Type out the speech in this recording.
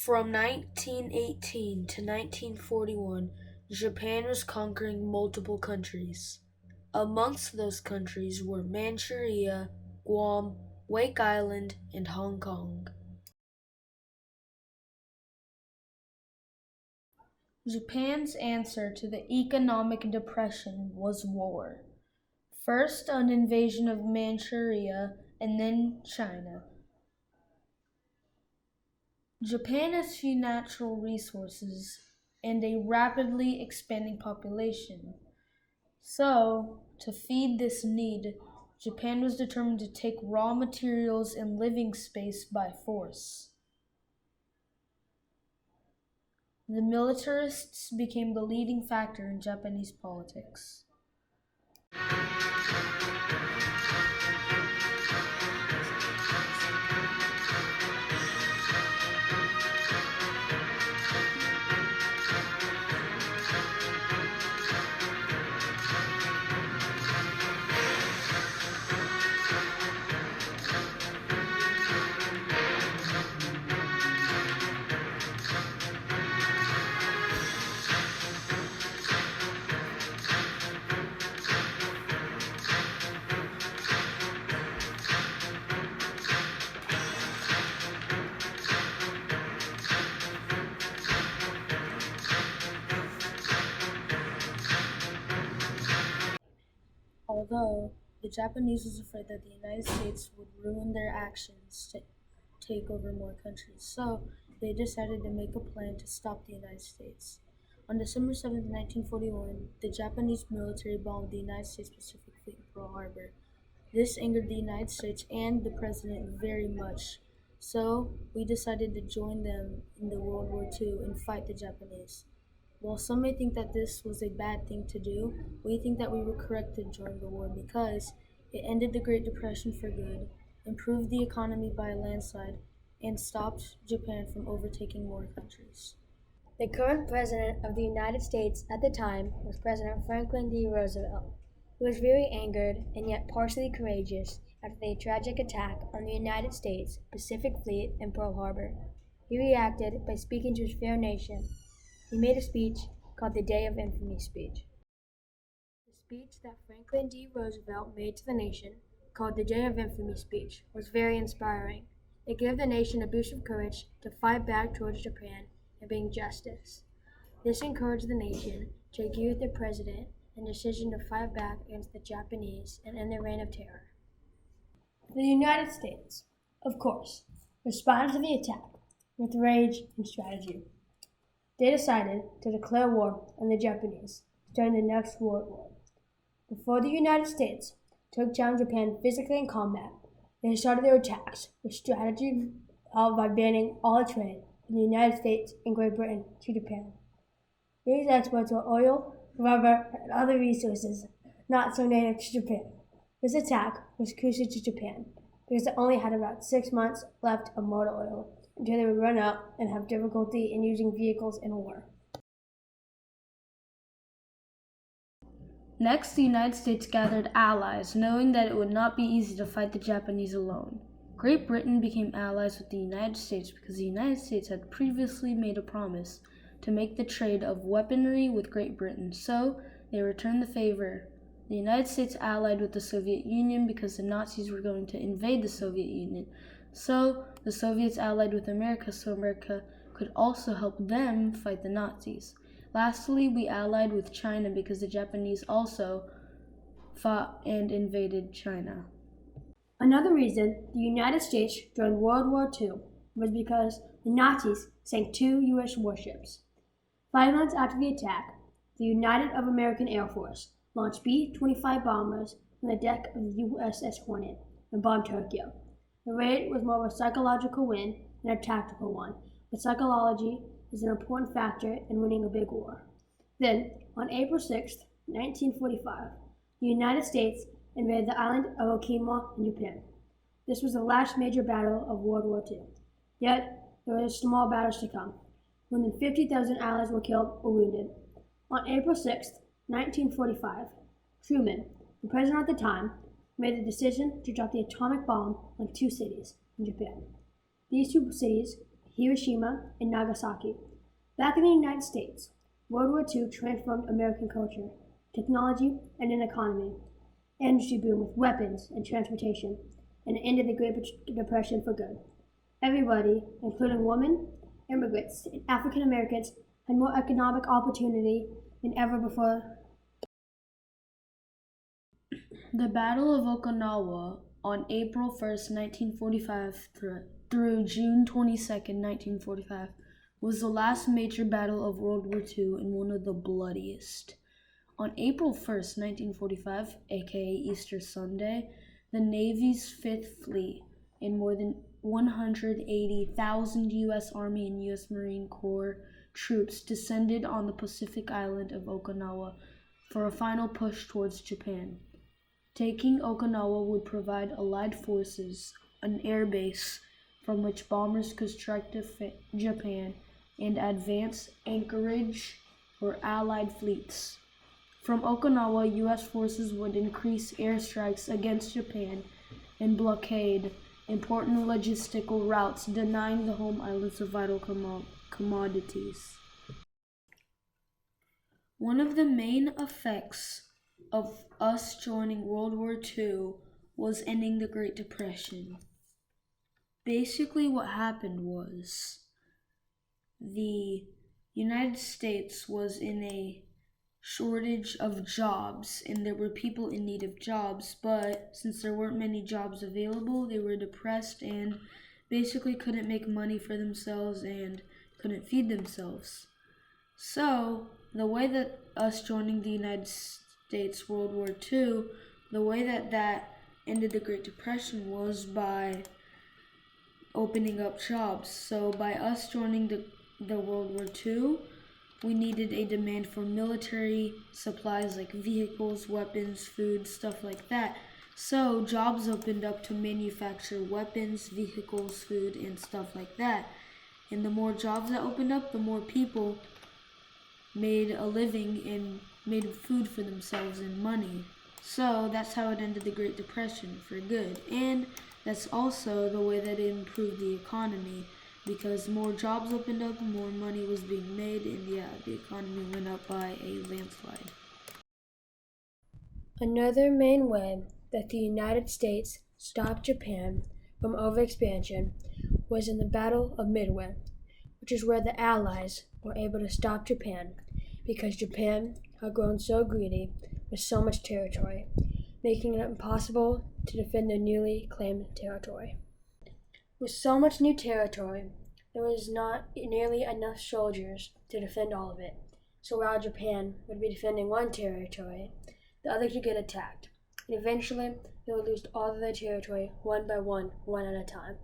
From 1918 to 1941, Japan was conquering multiple countries. Amongst those countries were Manchuria, Guam, Wake Island, and Hong Kong. Japan's answer to the economic depression was war. First, an invasion of Manchuria, and then China. Japan has few natural resources and a rapidly expanding population. So, to feed this need, Japan was determined to take raw materials and living space by force. The militarists became the leading factor in Japanese politics. Although the Japanese was afraid that the United States would ruin their actions to take over more countries, so they decided to make a plan to stop the United States. On December 7, 1941, the Japanese military bombed the United States Pacific Fleet in Pearl Harbor. This angered the United States and the president very much, so we decided to join them in the World War II and fight the Japanese. While some may think that this was a bad thing to do, we think that we were correct to join the war because it ended the Great Depression for good, improved the economy by a landslide, and stopped Japan from overtaking more countries. The current President of the United States at the time was President Franklin D. Roosevelt, who was very angered and yet partially courageous after the tragic attack on the United States Pacific Fleet in Pearl Harbor. He reacted by speaking to his fair nation. He made a speech called the Day of Infamy speech. The speech that Franklin D. Roosevelt made to the nation, called the Day of Infamy speech, was very inspiring. It gave the nation a boost of courage to fight back towards Japan and bring justice. This encouraged the nation to agree with the president and decision to fight back against the Japanese and end the reign of terror. The United States, of course, responded to the attack with rage and strategy. They decided to declare war on the Japanese during the next World War. Before the United States took down Japan physically in combat, they started their attacks with strategy followed by banning all trade from the United States and Great Britain to Japan. These exports were oil, rubber, and other resources not so native to Japan. This attack was crucial to Japan because it only had about 6 months left of motor oil until they would run out and have difficulty in using vehicles in war. Next, the United States gathered allies, knowing that it would not be easy to fight the Japanese alone. Great Britain became allies with the United States because the United States had previously made a promise to make the trade of weaponry with Great Britain, so they returned the favor. The United States allied with the Soviet Union because the Nazis were going to invade the Soviet Union, so the Soviets allied with America so America could also help them fight the Nazis. Lastly, we allied with China because the Japanese also fought and invaded China. Another reason the United States joined World War II was because the Nazis sank 2 U.S. warships. 5 months after the attack, the United of American Air Force launched B-25 bombers from the deck of the USS Hornet and bombed Tokyo. The raid was more of a psychological win than a tactical one, but psychology is an important factor in winning a big war. Then, on April 6, 1945, the United States invaded the island of Okinawa in Japan. This was the last major battle of World War II. Yet, there were small battles to come. More than 50,000 Allies were killed or wounded. On April 6, 1945, Truman, the president at the time, made the decision to drop the atomic bomb on 2 cities in Japan. These 2 cities, Hiroshima, and Nagasaki. Back in the United States, World War II transformed American culture, technology, and an economy. Industry boom with weapons and transportation, and it ended the Great Depression for good. Everybody, including women, immigrants, and African Americans, had more economic opportunity than ever before. The Battle of Okinawa on April 1st, 1945 through June 22nd, 1945 was the last major battle of World War II and one of the bloodiest. On April 1st, 1945, aka Easter Sunday, the Navy's Fifth Fleet and more than 180,000 U.S. Army and U.S. Marine Corps troops descended on the Pacific island of Okinawa for a final push towards Japan. Taking Okinawa would provide Allied forces an air base from which bombers could strike Japan and advance anchorage for Allied fleets. From Okinawa, U.S. forces would increase airstrikes against Japan and blockade important logistical routes, denying the home islands of vital commodities. One of the main effects of us joining World War II was ending the Great Depression. Basically, what happened was the United States was in a shortage of jobs, and there were people in need of jobs, but since there weren't many jobs available, they were depressed and basically couldn't make money for themselves and couldn't feed themselves. So, the way that us joining the United States World War II, the way that ended the Great Depression was by opening up jobs. So by us joining the World War II, we needed a demand for military supplies like vehicles, weapons, food, stuff like that. So jobs opened up to manufacture weapons, vehicles, food, and stuff like that. And the more jobs that opened up, the more people made a living and made food for themselves and money. So that's how it ended the Great Depression for good. And that's also the way that it improved the economy, because more jobs opened up, more money was being made, and the economy went up by a landslide. Another main way that the United States stopped Japan from overexpansion was in the Battle of Midway, which is where the Allies were able to stop Japan because Japan had grown so greedy with so much territory, making it impossible to defend their newly claimed territory. With so much new territory, there was not nearly enough soldiers to defend all of it. So while Japan would be defending one territory, the others would get attacked, and eventually they would lose all of their territory one by one at a time.